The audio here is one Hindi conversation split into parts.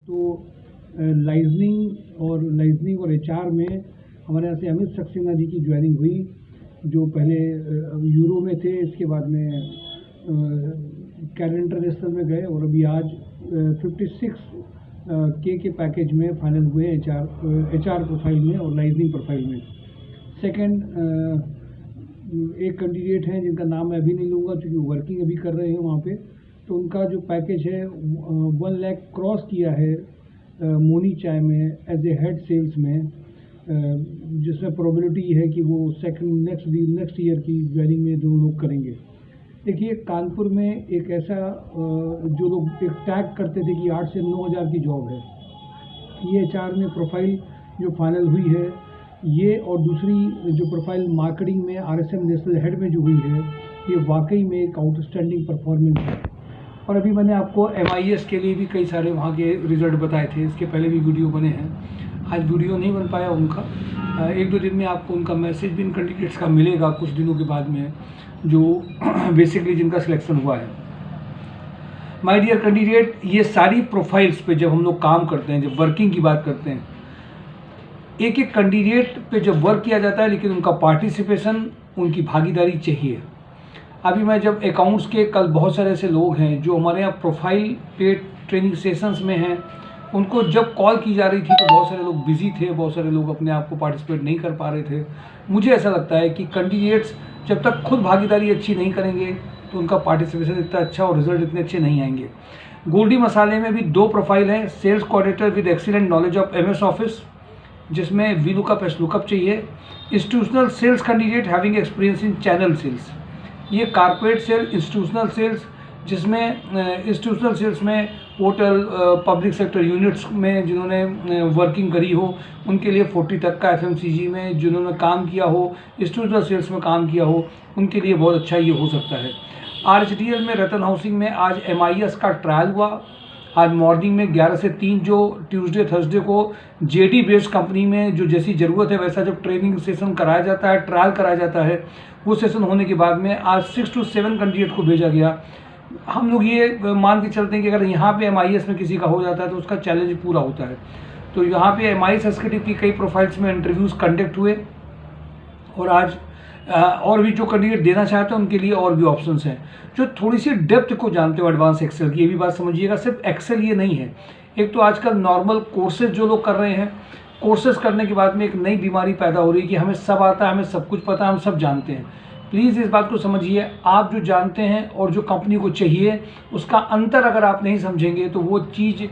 तो लाइजनिंग और एचआर में हमारे यहाँ से अमित सक्सेना जी की ज्वाइनिंग हुई, जो पहले यूरो में थे, इसके बाद में कैनेडा इंटरनेशनल में गए और अभी आज 56K के पैकेज में फाइनल हुए एचआर प्रोफाइल में और लाइजनिंग प्रोफाइल में। सेकंड, एक कैंडिडेट हैं जिनका नाम मैं अभी नहीं लूँगा क्योंकि वर्किंग अभी कर रहे हैं वहाँ पे, तो उनका जो पैकेज है 1 लाख क्रॉस किया है मोनी चाय में एज ए हेड सेल्स में, जिसमें प्रोबेबिलिटी है कि वो नेक्स्ट ईयर की ज्वाइनिंग में दोनों लोग करेंगे। देखिए, कानपुर में एक ऐसा जो लोग एक टैग करते थे कि 8 से 9 हज़ार की जॉब है, ये एचआर में प्रोफाइल जो फाइनल हुई है ये, और दूसरी जो प्रोफाइल मार्केटिंग में आरएसएम नेशनल हेड में जो हुई है, ये वाकई में एक आउटस्टैंडिंग परफॉर्मेंस है। और अभी मैंने आपको MIS के लिए भी कई सारे वहाँ के रिजल्ट बताए थे, इसके पहले भी वीडियो बने हैं। आज वीडियो नहीं बन पाया उनका, 1-2 दिन में आपको उनका मैसेज भी इन कैंडिडेट्स का मिलेगा कुछ दिनों के बाद में, जो बेसिकली जिनका सिलेक्शन हुआ है। माय डियर कैंडिडेट, ये सारी प्रोफाइल्स पे जब हम लोग काम करते हैं, जब वर्किंग की बात करते हैं, एक एक कैंडिडेट पे जब वर्क किया जाता है, लेकिन उनका पार्टिसिपेशन, उनकी भागीदारी चाहिए। अभी मैं जब अकाउंट्स के, कल बहुत सारे ऐसे लोग हैं जो हमारे यहाँ प्रोफाइल पे ट्रेनिंग सेशंस में हैं, उनको जब कॉल की जा रही थी तो बहुत सारे लोग बिजी थे, बहुत सारे लोग अपने आप को पार्टिसिपेट नहीं कर पा रहे थे। मुझे ऐसा लगता है कि कैंडिडेट्स जब तक खुद भागीदारी अच्छी नहीं करेंगे तो उनका पार्टिसिपेशन इतना अच्छा और रिजल्ट इतने अच्छे नहीं आएंगे। गोल्डी मसाले में भी 2 प्रोफाइल हैं, sales coordinator with excellent knowledge of MS office, जिसमें VLOOKUP SLOOKUP चाहिए। Institutional sales candidate having experience in channel sales, ये कारपोरेट सेल, इंस्टीट्यूशनल सेल्स, जिसमें इंस्टीट्यूशनल सेल्स में होटल, पब्लिक सेक्टर यूनिट्स में जिन्होंने वर्किंग करी हो उनके लिए 40 तक का, FMCG में जिन्होंने काम किया हो, इंस्टीट्यूशनल सेल्स में काम किया हो, उनके लिए बहुत अच्छा ये हो सकता है। RHDL में रतन हाउसिंग में आज MIS का ट्रायल हुआ, आज मॉर्निंग में 11 से 3, जो ट्यूसडे थर्सडे को JD बेस्ड कंपनी में जो जैसी ज़रूरत है वैसा जब ट्रेनिंग सेशन कराया जाता है, ट्रायल कराया जाता है, वो सेशन होने के बाद में आज 6 to 7 कैंडिडेट को भेजा गया। हम लोग ये मान के चलते हैं कि अगर यहाँ पे MIS में किसी का हो जाता है तो उसका चैलेंज पूरा होता है। तो यहाँ पे MIS एग्जीक्यूटिव की कई प्रोफाइल्स में इंटरव्यूज़ कंडक्ट हुए, और आज और भी जो कैंडिडेट देना चाहते हैं उनके लिए और भी ऑप्शंस हैं। जो थोड़ी सी डेप्थ को जानते हो एडवांस एक्सेल की, ये भी बात समझिएगा, सिर्फ एक्सेल ये नहीं है। एक तो आजकल नॉर्मल कोर्सेज जो लोग कर रहे हैं, कोर्सेज करने के बाद में एक नई बीमारी पैदा हो रही है कि हमें सब आता है, हमें सब कुछ पता है, हम सब जानते हैं। प्लीज़ इस बात को समझिए, आप जो जानते हैं और जो कंपनी को चाहिए उसका अंतर अगर आप नहीं समझेंगे तो वो चीज़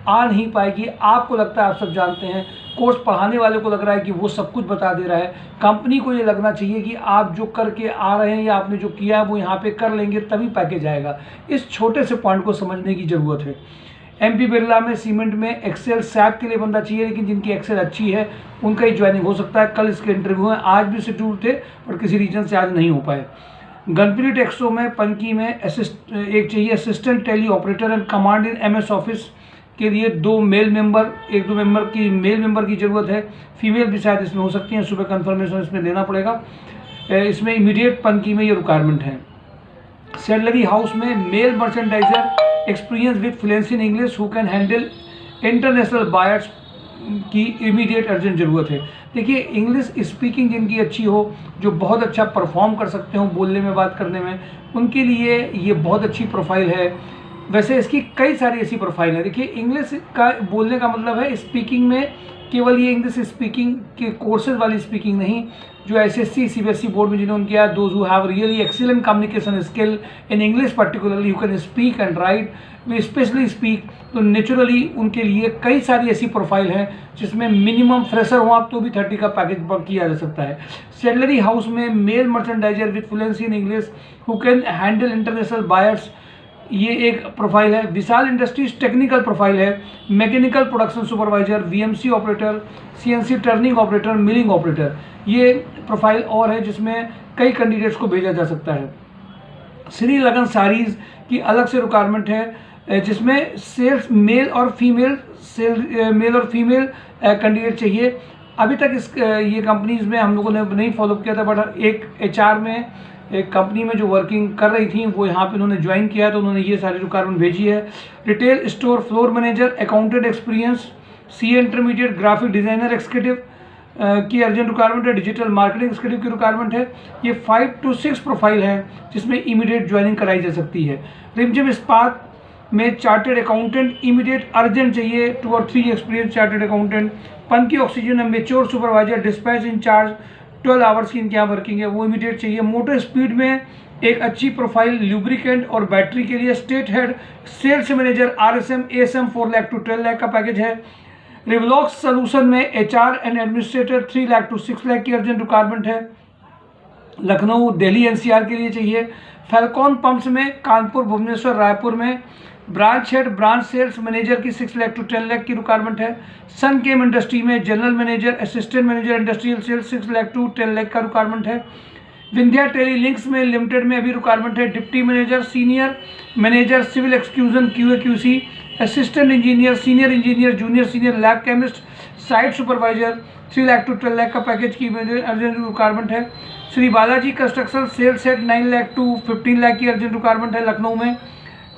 आ नहीं पाएगी। आपको लगता है आप सब जानते हैं, कोर्स पढ़ाने वाले को लग रहा है कि वो सब कुछ बता दे रहा है, कंपनी को ये लगना चाहिए कि आप जो करके आ रहे हैं या आपने जो किया है वो यहाँ पे कर लेंगे तभी पैकेज आएगा। इस छोटे से पॉइंट को समझने की ज़रूरत है। MP बिरला में सीमेंट में एक्सेल सैप के लिए बंदा चाहिए, लेकिन जिनकी एक्सेल अच्छी है उनका ही ज्वाइनिंग हो सकता है। कल इसके इंटरव्यू हैं, आज भी शेड्यूल थे पर किसी रीजन से आज नहीं हो पाए। गनपीट एक्सो में पनकी में एक चाहिए assistant tele operator and command in MS office के लिए 2 मेल मेंबर, 1-2 मेंबर की मेल मेंबर की ज़रूरत है, फीमेल भी शायद इसमें हो सकती हैं, सुबह कन्फर्मेशन इसमें लेना पड़ेगा। इसमें इमीडिएट पनकी में ये रिक्वायरमेंट है। सैलरी हाउस में male merchandiser experience with fluency in English who can handle international buyers की इमीडिएट अर्जेंट ज़रूरत है। देखिए, इंग्लिश स्पीकिंग जिनकी अच्छी हो, जो बहुत अच्छा परफॉर्म कर सकते हो बोलने में, बात करने में, उनके लिए ये बहुत अच्छी प्रोफाइल है। वैसे इसकी कई सारी ऐसी प्रोफाइल है। देखिए, इंग्लिश का बोलने का मतलब है स्पीकिंग में केवल ये इंग्लिश स्पीकिंग के कोर्सेज वाली स्पीकिंग नहीं, जो SSC CBSE बोर्ड में जिन्होंने किया, those who have really excellent communication skill in English particularly, who can speak and right, way specially speak, तो नेचुरली उनके लिए कई सारी ऐसी प्रोफाइल हैं जिसमें मिनिमम फ्रेशर हो आप तो भी 30 का पैकेज वर्क किया जा सकता है। सैलरी हाउस में male merchandiser with fluency in English who can handle international buyers, ये एक प्रोफाइल है। विशाल इंडस्ट्रीज टेक्निकल प्रोफाइल है, mechanical production supervisor, VMC operator, CNC turning operator, milling operator, ये प्रोफाइल और है जिसमें कई कैंडिडेट्स को भेजा जा सकता है। श्री लगन साड़ीज़ की अलग से रिक्वायरमेंट है, जिसमें सेल्स मेल और फीमेल कैंडिडेट चाहिए। अभी तक इस ये कंपनीज़ में हम लोगों ने नहीं फॉलो किया था, बट एक HR में एक कंपनी में जो वर्किंग कर रही थी वो यहाँ पे उन्होंने ज्वाइन किया, तो उन्होंने ये सारी रिक्वायरमेंट भेजी है। Retail store floor manager, accountant experience, CA intermediate, graphic designer executive की अर्जेंट रिक्वायरमेंट है। डिजिटल मार्केटिंग एक्सिक्यूटिव की रिक्वायरमेंट है। ये 5 to 6 प्रोफाइल है जिसमें इमीडिएट ज्वाइनिंग कराई जा सकती है। रिमझिम इस्पात में चार्टेड अकाउंटेंट इमीडिएट अर्जेंट चाहिए, 2 or 3 experience chartered accountant. Panki oxygen में mature supervisor, dispatch incharge, 12 hours की इनकी यहाँ वर्किंग है, वो इमीडिएट चाहिए। मोटर स्पीड में एक अच्छी प्रोफाइल ल्यूब्रिकेंट और बैटरी के लिए। State head sales manager, RSM ASM 4 lakh to 12 lakh का पैकेज है। रिवलॉक्स सोल्यूशन में HR and administrator 3 lakh to 6 lakh की अर्जेंट रिक्वायरमेंट है। लखनऊ, दिल्ली, NCR के लिए चाहिए। फैल्कॉन पंप्स में कानपुर, भुवनेश्वर, रायपुर में branch head, branch sales manager की 6 लाख to 10 लाख की रिक्वायरमेंट है। सन केम इंडस्ट्री में general manager, assistant manager industrial sales 6 lakh to 10 lakh का रिक्वायरमेंट है। विंध्या टेलीलिंक्स में लिमिटेड में अभी रिक्वायरमेंट है। Deputy manager, senior manager, civil execution, QA/QC, assistant engineer, senior engineer, junior senior, lab chemist, site supervisor, 3 lakh to 12 lakh का पैकेज की अर्जेंट रिक्वायरमेंट है। Shri Balaji construction sales head 9 lakh to 15 lakh की अर्जेंट रिक्वायरमेंट है लखनऊ में।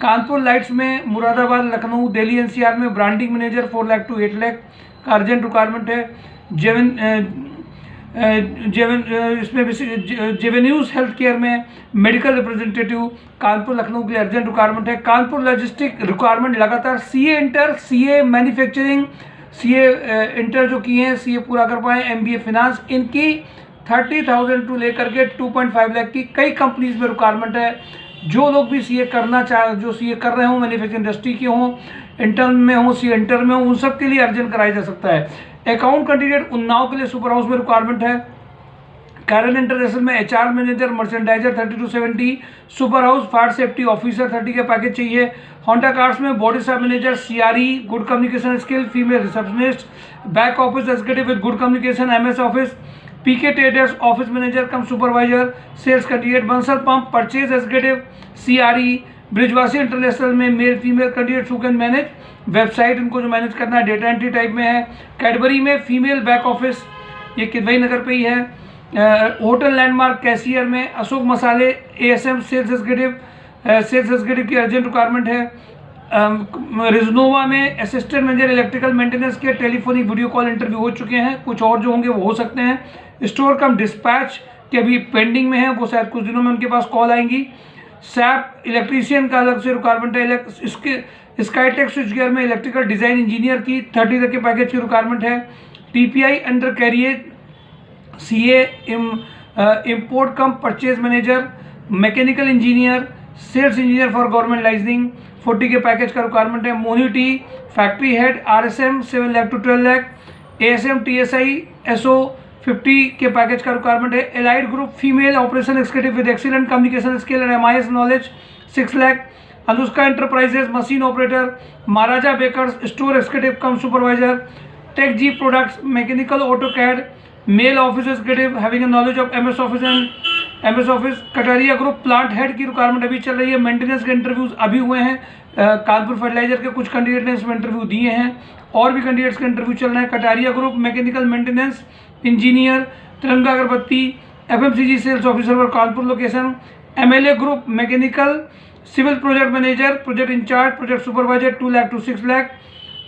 कानपुर लाइट्स में मुरादाबाद, लखनऊ, दिल्ली, NCR में branding manager 4 lakh to 8 lakh का अर्जेंट रिक्वायरमेंट है। जेवेन्यूज हेल्थ केयर में मेडिकल रिप्रेजेंटेटिव कानपुर, लखनऊ के लिए अर्जेंट रिक्वायरमेंट है। कानपुर लॉजिस्टिक रिक्वायरमेंट लगातार। CA inter, CA manufacturing, CA inter जो किए हैं, CA पूरा कर पाए, MBA फिनांस, इनकी 30,000 to लेकर के 2.5 लाख की कई कंपनीज में रिक्वायरमेंट है। जो लोग भी CA करना जो CA कर रहे हों, मैन्युफैक्चरिंग इंडस्ट्री के हों, इंटर्न में हों, CA इंटर में हों, उन सब के लिए अर्जेंट कराया जा सकता है। अकाउंट कैंडिडेट उन्नाव के लिए सुपर हाउस में रिक्वायरमेंट है। कैरन इंटरनेशनल में HR manager, merchandiser 30 to 70, Super House fire safety officer 30 का पैकेज चाहिए। होंडा कार्स में body shop manager, CRE, good communication skill, female receptionist, back office executive with good communication, MS office, PK traders office manager cum supervisor, sales candidate. Bansal pump purchase executive, CRE। Brijwasi international में male female candidate who can manage website, इनको जो मैनेज करना है, डेटा एंट्री टाइप में है। कैडबरी में फीमेल बैक ऑफिस, ये किदवई नगर पे ही है। होटल लैंडमार्क कैशियर में अशोक मसाले, ASM सेल्स एग्जीक्यूटिव की अर्जेंट रिक्वायरमेंट है। रिजनोवा में असिस्टेंट मैनेजर इलेक्ट्रिकल मेंटेनेंस के टेलीफोनिक वीडियो कॉल इंटरव्यू हो चुके हैं, कुछ और जो होंगे वो हो सकते हैं। स्टोर कम डिस्पैच के अभी पेंडिंग में है, वो शायद कुछ दिनों में उनके पास कॉल आएंगी। सैप इलेक्ट्रीशियन का अलग से रिक्वायरमेंट है। इसके स्काईटेक स्विच गियर में इलेक्ट्रिकल डिज़ाइन इंजीनियर की 30 तक के पैकेज की रिक्वायरमेंट है। TPI under carrier, CA import cum purchase manager, mechanical engineer, sales engineer for government licensing, 40 के पैकेज का रिक्वायरमेंट है। मोनिटी factory head, RSM 7 lakh to 12 lakh, ASM TSI SO 50 के पैकेज का रिक्वायरमेंट है। Allied group female operation executive with excellent communication skill and MIS knowledge 6 lakh. Anushka enterprises machine operator, Maharaja bakers store executive cum supervisor. Tech G products mechanical AutoCAD male office executive having knowledge of MS office and MS office. Kataria group plant head की रिक्वायरमेंट अभी चल रही है। मेंटेनेंस के इंटरव्यूज अभी हुए हैं। कानपुर फर्टिलाइजर के कुछ कैंडिडेट ने इसमें इंटरव्यू दिए हैं, और भी कैंडिडेट्स का इंटरव्यू चल रहा है। Kataria group mechanical maintenance engineer, Tiranga Agarbatti, FMCG sales officer for Kanpur location. MLA group mechanical civil project manager, project incharge, project supervisor 2 lakh to 6 lakh.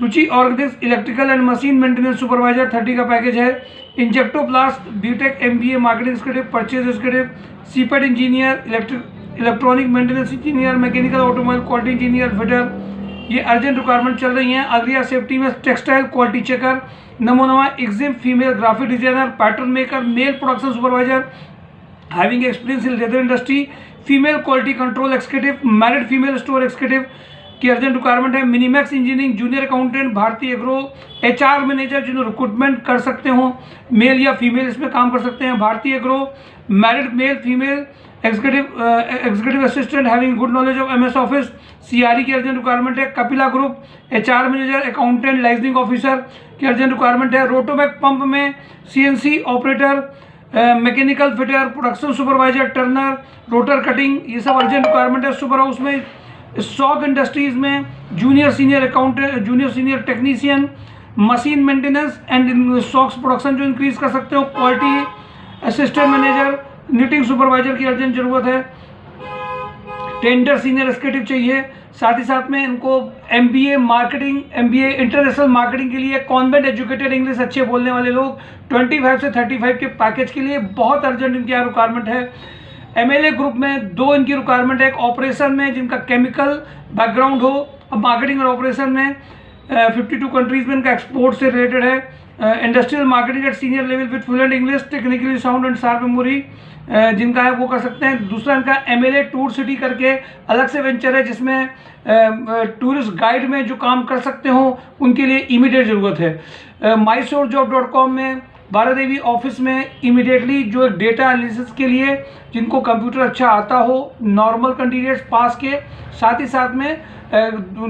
Ruchi organics electrical and machine maintenance supervisor 30 का पैकेज है। Injectoplast BTech MBA marketing executive, purchase executive, CPET engineer, electronic maintenance engineer, mechanical automobile quality engineer, fitter, ये अर्जेंट रिक्वायरमेंट चल रही हैं। अग्रिया सेफ्टी में टेक्सटाइल क्वालिटी चेकर, नमोनवा exim female graphic designer, pattern maker, male production supervisor having experience in leather industry, female quality control executive, married female store executive की अर्जेंट रिक्वायरमेंट है। Minimax engineering junior accountant, Bharatiya agro, HR manager जिन्होंने रिक्रूटमेंट कर सकते हो, मेल या फीमेल इसमें काम कर सकते हैं। भारतीय agro married male female executive assistant having good knowledge of MS office, CRE की अर्जेंट रिक्वायरमेंट है। Kapila group HR manager accountant licensing officer की अर्जेंट रिक्वायरमेंट है। रोटोमैक पंप में CNC operator, mechanical fitter, production supervisor, Turner, rotor cutting, ये सब अर्जेंट रिक्वायरमेंट है। सुपर हाउस में स्टॉक इंडस्ट्रीज में junior senior accountant, junior senior technician, machine maintenance and stocks production जो इंक्रीज कर सकते हो, quality assistant manager, knitting supervisor की अर्जेंट ज़रूरत है, टेंडर सीनियर एग्जीक्यूटिव चाहिए, साथ ही साथ में इनको MBA marketing, MBA international marketing के लिए, कॉन्वेंट एजुकेटेड, इंग्लिश अच्छे बोलने वाले लोग, 25 से 35 के पैकेज के लिए बहुत अर्जेंट इनकी यहाँ रिक्वायरमेंट है। MLA ग्रुप में 2 इनकी रिक्वायरमेंट है, एक ऑपरेशन में जिनका केमिकल बैकग्राउंड हो, अब मार्केटिंग और ऑपरेशन में 52 कंट्रीज में इनका एक्सपोर्ट से रिलेटेड है, industrial marketing at senior level with fluent English, technically sound and sharp memory जिनका है वो कर सकते हैं। दूसरा इनका MLA टूर सिटी करके अलग से वेंचर है जिसमें टूरिस्ट गाइड में जो काम कर सकते हो उनके लिए इमीडिएट ज़रूरत है। mysourjob.com में बारादेवी ऑफिस में इमीडिएटली जो डेटा एनालिसिस के लिए जिनको कंप्यूटर अच्छा आता हो, नॉर्मल कैंडिडेट्स पास के, साथ ही साथ में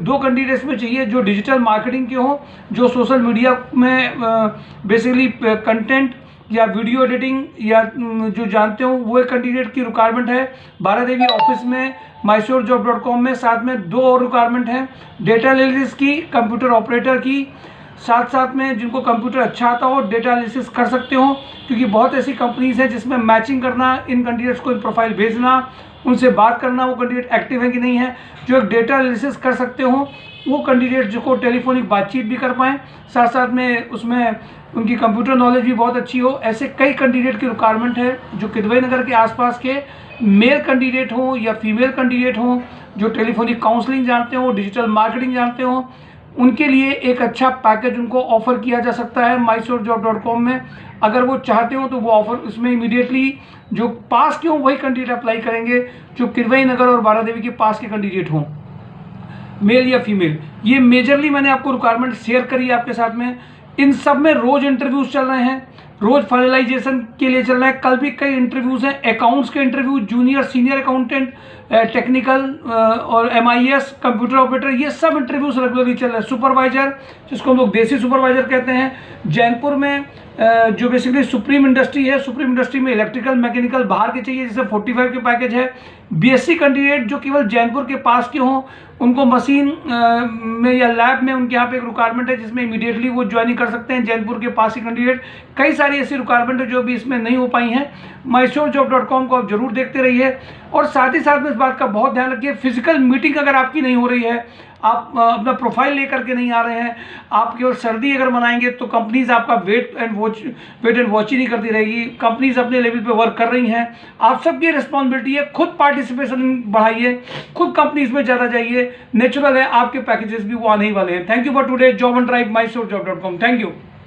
2 कैंडिडेट्स में चाहिए जो डिजिटल मार्केटिंग के हों, जो सोशल मीडिया में बेसिकली कंटेंट या वीडियो एडिटिंग या जो जानते हो वो एक कैंडिडेट की रिक्वायरमेंट है बारादेवी ऑफिस में, mysourjob.com में। साथ में 2 और रिक्वायरमेंट हैं, डेटा एनालिसिस की, कंप्यूटर ऑपरेटर की, साथ साथ में जिनको कंप्यूटर अच्छा आता हो, डेटा एनालिसिस कर सकते हो, क्योंकि बहुत ऐसी कंपनीज हैं जिसमें मैचिंग करना, इन कैंडिडेट्स को प्रोफाइल भेजना, उनसे बात करना वो कैंडिडेट एक्टिव है कि नहीं है, जो एक डेटा एनालिसिस कर सकते हो वो कैंडिडेट जो को टेलीफोनिक बातचीत भी कर पाएँ, साथ साथ में उसमें उनकी कंप्यूटर नॉलेज भी बहुत अच्छी हो, ऐसे कई कैंडिडेट की रिक्वायरमेंट है जो किदवई नगर के आसपास के मेल कैंडिडेट हों या फीमेल कैंडिडेट हों, जो टेलीफोनिक काउंसलिंग जानते हो, डिजिटल मार्केटिंग जानते हो, उनके लिए एक अच्छा पैकेज उनको ऑफर किया जा सकता है mysourjob.com में। अगर वो चाहते हो तो वो ऑफर उसमें इमीडिएटली जो पास के हों वही कैंडिडेट अप्लाई करेंगे, जो किदवई नगर और बारादेवी के पास के कैंडिडेट हों, मेल या फीमेल। ये मेजरली मैंने आपको रिक्वायरमेंट शेयर करी है आपके साथ में। इन सब में रोज इंटरव्यूज चल रहे हैं, रोज फाइनलाइजेशन के लिए चल रहा है। कल भी कई इंटरव्यूज हैं, अकाउंट्स के interview, junior senior accountant, technical और MIS कंप्यूटर ऑपरेटर, ये सब इंटरव्यूज रेगुलरली चल रहे हैं। सुपरवाइजर जिसको हम लोग देसी सुपरवाइजर कहते हैं, जैनपुर में जो बेसिकली सुप्रीम इंडस्ट्री है, सुप्रीम इंडस्ट्री में इलेक्ट्रिकल मैकेनिकल बाहर के चाहिए जिसे 45 के पैकेज है। BSc कैंडिडेट जो केवल जैनपुर के पास के हों, उनको मशीन में या लैब में उनके यहाँ पे एक रिक्वायरमेंट है जिसमें इमीडिएटली वो ज्वाइनिंग कर सकते हैं, जैनपुर के पास ही कैंडिडेट। कई सारी ऐसी रिक्वायरमेंट है जो भी इसमें नहीं हो पाई हैं। mysourjob.com को आप जरूर देखते रहिए, और साथ ही साथ में इस बात का बहुत ध्यान रखिए, फिजिकल मीटिंग अगर आपकी नहीं हो रही है, आप अपना प्रोफाइल लेकर के नहीं आ रहे हैं, आप केवल सर्दी अगर मनाएंगे तो कंपनीज आपका वेट एंड वॉच ही नहीं करती रहेगी। कंपनीज अपने लेवल पे वर्क कर रही हैं, आप सबकी रिस्पॉन्सिबिलिटी है, खुद पार्टिसिपेशन बढ़ाइए, खुद कंपनीज में ज़्यादा जाइए। नेचुरल है, आपके पैकेजेस भी वो आने ही वाले हैं। Thank you for today, job and drive mysourjob.com। Thank you.